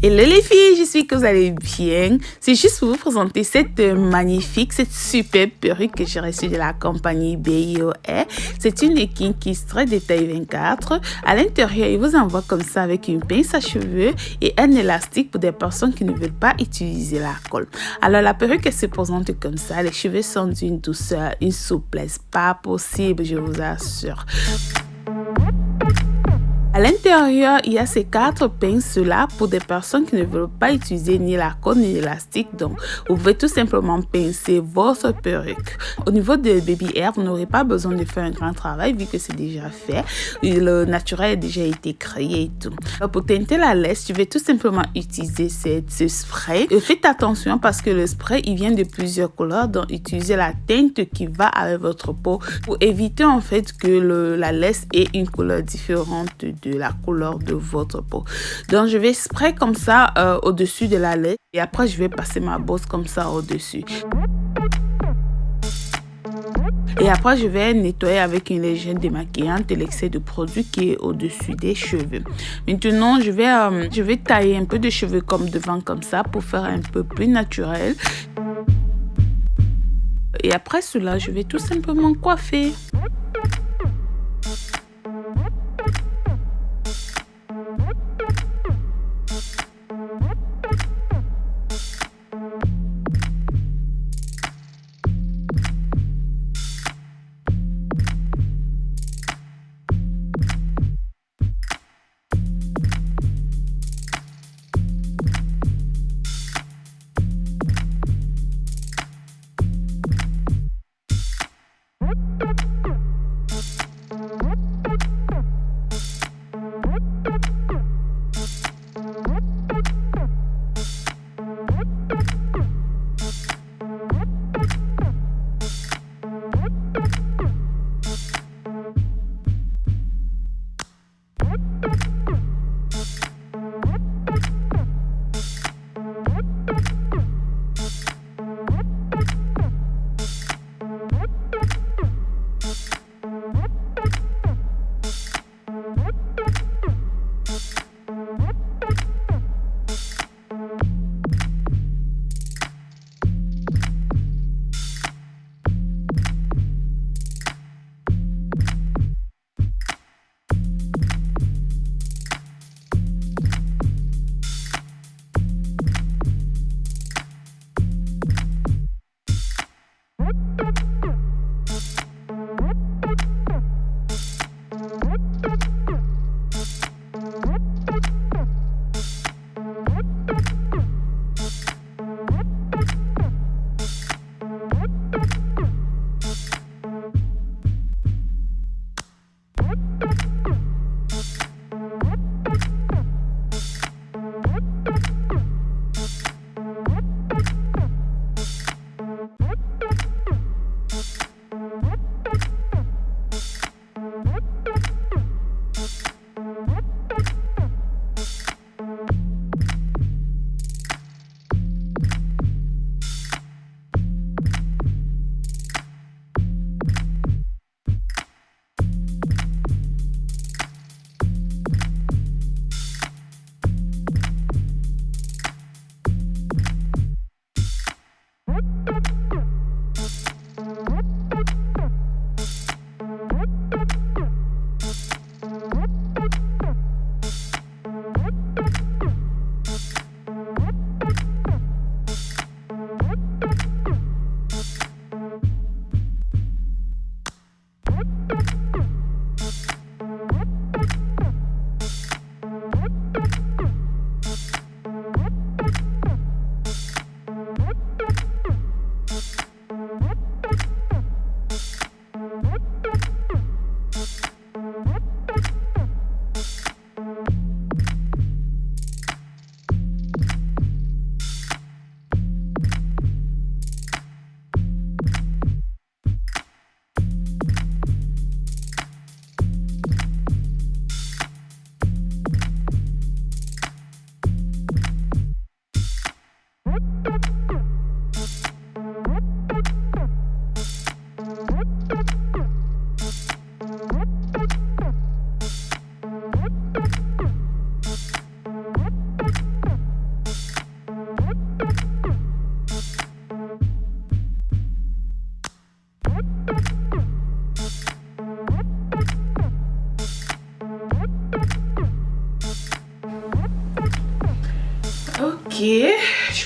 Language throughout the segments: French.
Hello les filles, j'espère que vous allez bien. C'est juste pour vous présenter cette superbe perruque que j'ai reçue de la compagnie BIO Hair. C'est une legging qui serait de taille 24. À l'intérieur, il vous envoie comme ça avec une pince à cheveux et un élastique pour des personnes qui ne veulent pas utiliser la colle. Alors la perruque elle se présente comme ça. Les cheveux sont d'une douceur, une souplesse pas possible, je vous assure. À l'intérieur, il y a ces 4 pinces-là pour des personnes qui ne veulent pas utiliser ni la colle ni l'élastique. Donc, vous pouvez tout simplement pincer votre perruque. Au niveau de Baby Hair, vous n'aurez pas besoin de faire un grand travail vu que c'est déjà fait. Le naturel a déjà été créé et tout. Alors, pour teinter la laisse, je vais tout simplement utiliser ce spray. Faites attention parce que le spray, il vient de plusieurs couleurs. Donc, utilisez la teinte qui va avec votre peau pour éviter en fait que la laisse ait une couleur différente de la couleur de votre peau. Donc je vais spray comme ça au-dessus de la laisse et après je vais passer ma bosse comme ça au-dessus. Et après, je vais nettoyer avec une légère démaquillante l'excès de produit qui est au-dessus des cheveux. Maintenant, je vais tailler un peu de cheveux comme devant comme ça pour faire un peu plus naturel. Et après cela, je vais tout simplement coiffer.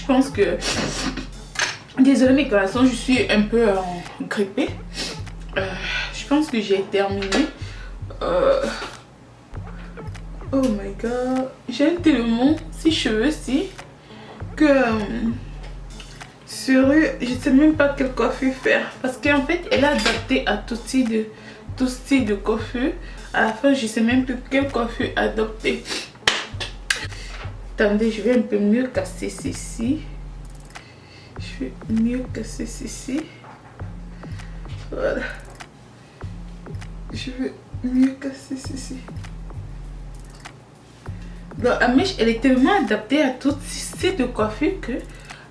pense que... Désolée mes coraçons, je suis un peu grippée. Je pense que j'ai terminé. Oh my god. J'aime tellement ces cheveux-ci que... sérieux, je sais même pas quelle coiffure faire. Parce qu'en fait, elle est adaptée à tout style de coiffure. À la fin, je sais même plus quelle coiffure adopter. Attendez, je vais un peu mieux casser ceci. Je vais mieux casser ceci. Voilà. Je vais mieux casser ceci. Donc, la mèche, elle est tellement adaptée à tout style de coiffure que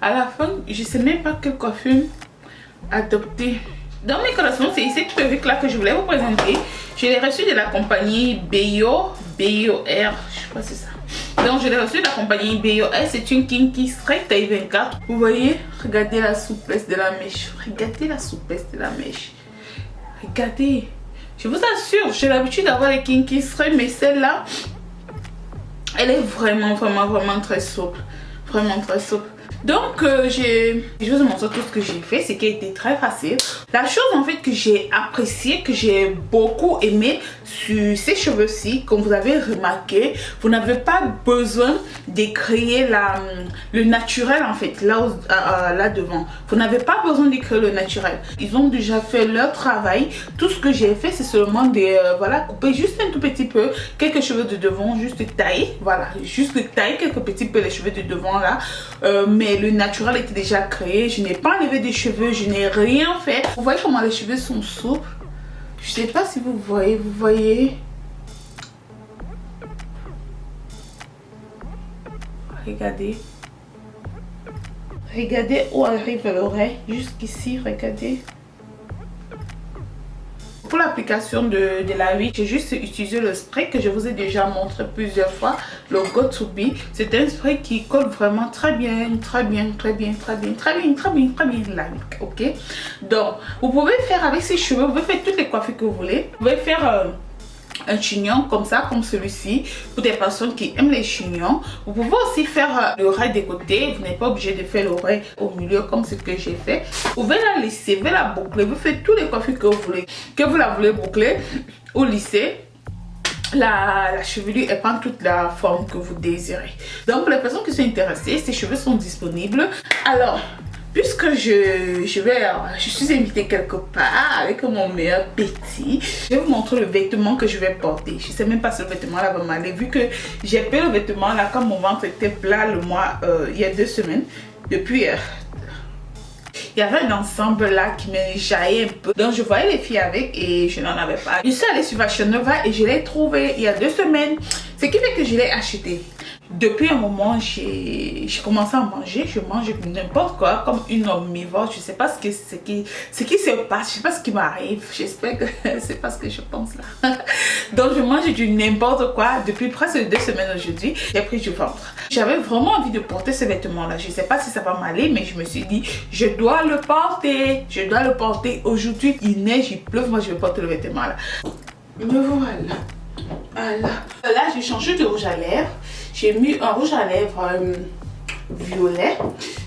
à la fin, je sais même pas quelle coiffure adopter. Dans mes coraçons, c'est cette perruque là que je voulais vous présenter. Je l'ai reçue de la compagnie BioR, je crois que c'est ça. Donc je l'ai reçue de la compagnie BioR, c'est une kinky straight taille 24. Vous voyez, regardez la souplesse de la mèche. Regardez la souplesse de la mèche. Regardez. Je vous assure, j'ai l'habitude d'avoir les kinky straight, mais celle-là, elle est vraiment très souple. Vraiment très souple. Donc je vous montre tout ce que j'ai fait, c'est qui a été très facile. La chose en fait que j'ai apprécié, que j'ai beaucoup aimé sur ces cheveux-ci, comme vous avez remarqué, vous n'avez pas besoin de créer le naturel en fait, là devant. Vous n'avez pas besoin de créer le naturel. Ils ont déjà fait leur travail. Tout ce que j'ai fait, c'est seulement de voilà, couper juste un tout petit peu quelques cheveux de devant, juste tailler, voilà, juste tailler quelques petits peu les cheveux de devant là. Mais le naturel était déjà créé. Je n'ai pas enlevé des cheveux, je n'ai rien fait. Vous voyez comment les cheveux sont souples. Je sais pas si vous voyez. Regardez. Regardez où arrive l'oreille. Jusqu'ici, regardez. Pour l'application de la huile, j'ai juste utilisé le spray que je vous ai déjà montré plusieurs fois, le Got2b. C'est un spray qui colle vraiment très bien la huile, ok. Donc, vous pouvez faire avec ces cheveux, vous pouvez faire toutes les coiffures que vous voulez. Vous pouvez faire un chignon comme ça, comme celui-ci, pour des personnes qui aiment les chignons. Vous pouvez aussi faire l'oreille des côtés. Vous n'êtes pas obligé de faire l'oreille au milieu comme ce que j'ai fait. Vous pouvez la lisser, vous pouvez la boucler, vous faites toutes les coiffures que vous voulez. Que vous la voulez boucler ou lisser, la chevelure elle prend toute la forme que vous désirez. Donc pour les personnes qui sont intéressées, ces cheveux sont disponibles. Alors, puisque je suis invitée quelque part avec mon meilleur petit, je vais vous montrer le vêtement que je vais porter. Je sais même pas si le vêtement là va m'aller, vu que j'ai pris le vêtement là quand mon ventre était plat il y a 2 semaines. Depuis il y avait un ensemble là qui me jaillait un peu. Donc je voyais les filles avec et je n'en avais pas. Je suis allée sur Fashion Nova et je l'ai trouvé il y a 2 semaines. Ce qui fait que je l'ai acheté. Depuis un moment, j'ai commencé à manger. Je mange n'importe quoi, comme une omnivore. Je sais pas ce qui se passe. Je sais pas ce qui m'arrive. J'espère que c'est pas ce que je pense là. Donc je mange du n'importe quoi depuis presque 2 semaines aujourd'hui. J'ai pris du ventre. J'avais vraiment envie de porter ce vêtement là. Je sais pas si ça va m'aller, mais je me suis dit, je dois le porter. Je dois le porter. Aujourd'hui, il neige, il pleut. Moi, je vais porter le vêtement là. Me voilà. Voilà. Là, j'ai changé de rouge à lèvres. J'ai mis un rouge à lèvres violet.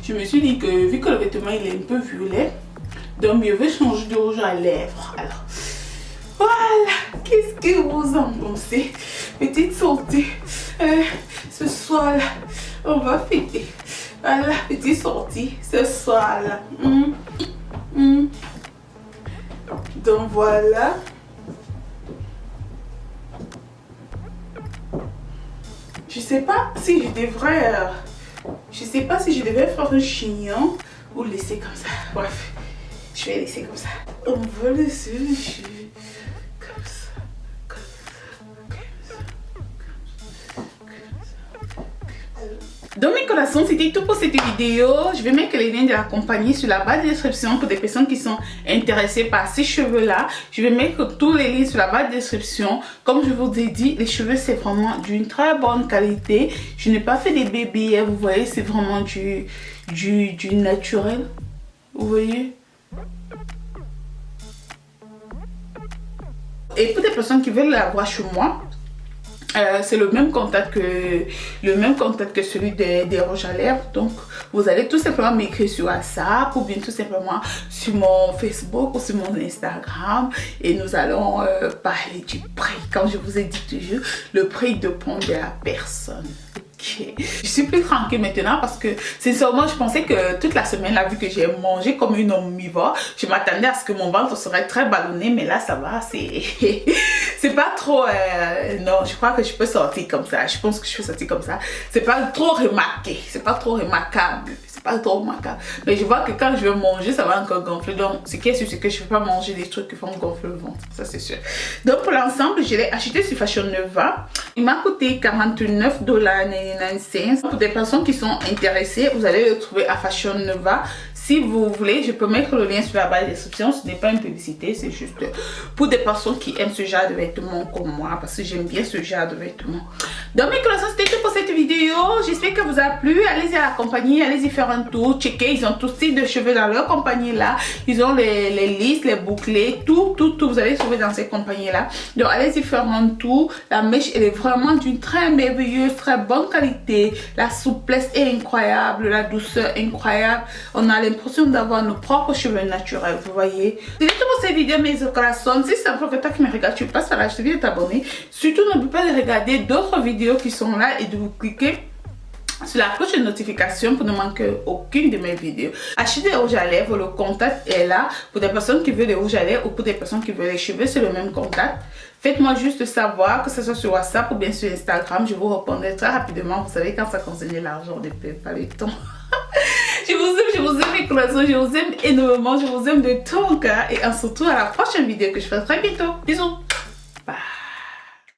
Je me suis dit que vu que le vêtement il est un peu violet, donc je vais changer de rouge à lèvres. Alors, voilà. Qu'est-ce que vous en pensez? Petite sortie. Ce soir là, on va fêter. Voilà, petite sortie ce soir là. Donc voilà. Je sais pas si je devrais faire un chignon ou laisser comme ça. Bref, je vais laisser comme ça. On va laisser les cheveux comme ça, comme ça. Donc mes collations, c'était tout pour cette vidéo. Je vais mettre les liens de la compagnie sur la barre de description pour des personnes qui sont intéressées par ces cheveux là. Je vais mettre tous les liens sur la barre de description. Comme je vous ai dit, les cheveux c'est vraiment d'une très bonne qualité. Je n'ai pas fait des bébés, vous voyez, c'est vraiment du naturel. Vous voyez. Et pour des personnes qui veulent l'avoir chez moi, c'est le même contact que celui des rouges à lèvres. Donc vous allez tout simplement m'écrire sur WhatsApp ou bien tout simplement sur mon Facebook ou sur mon Instagram et nous allons parler du prix. Comme je vous ai dit toujours, le prix dépend de la personne. Okay. Je suis plus tranquille maintenant parce que sincèrement je pensais que toute la semaine là, vu que j'ai mangé comme une omnivore, je m'attendais à ce que mon ventre serait très ballonné, mais là ça va, c'est pas trop non, je crois que je peux sortir comme ça, je pense que je peux sortir comme ça, c'est pas trop remarqué, c'est pas trop remarquable, pas trop remarquable, mais je vois que quand je vais manger ça va encore gonfler. Donc ce qui est sûr c'est que je ne vais pas manger des trucs qui font gonfler le ventre, ça c'est sûr. Donc pour l'ensemble je l'ai acheté sur Fashion Nova, il m'a coûté $49,99. Pour des personnes qui sont intéressées, vous allez le trouver à Fashion Nova. Si vous voulez, je peux mettre le lien sur la barre de description. Ce n'est pas une publicité, c'est juste pour des personnes qui aiment ce genre de vêtements comme moi, parce que j'aime bien ce genre de vêtements. Donc mes collations, c'était tout pour cette vidéo. J'espère que vous a plu. Allez-y à la compagnie, allez-y faire un tour, checker. Ils ont tout style de cheveux dans leur compagnie là. Ils ont les lisses, les bouclés, tout. Vous allez trouver dans ces compagnies là. Donc allez-y faire un tour. La mèche, elle est vraiment d'une très merveilleuse, très bonne qualité. La souplesse est incroyable, la douceur incroyable. On a l'impression d'avoir nos propres cheveux naturels, vous voyez. C'est tout pour cette vidéo mes corazones. Si c'est un peu que toi qui me regardes, tu passes par là, je te dis de t'abonner. Surtout n'oublie pas de regarder d'autres vidéos qui sont là et de vous cliquer sur la cloche de notification pour ne manquer aucune de mes vidéos. Acheter des rouges à lèvres, le contact est là pour des personnes qui veulent des rouges à lèvres ou pour des personnes qui veulent les cheveux, c'est le même contact. Faites-moi juste savoir, que ce soit sur WhatsApp ou bien sur Instagram, je vous répondrai très rapidement. Vous savez, quand ça concerne l'argent, ne paie pas le temps. Je vous aime mes collations, je vous aime énormément, je vous aime de tout mon cœur et on se retrouve à la prochaine vidéo que je ferai très bientôt. Bisous.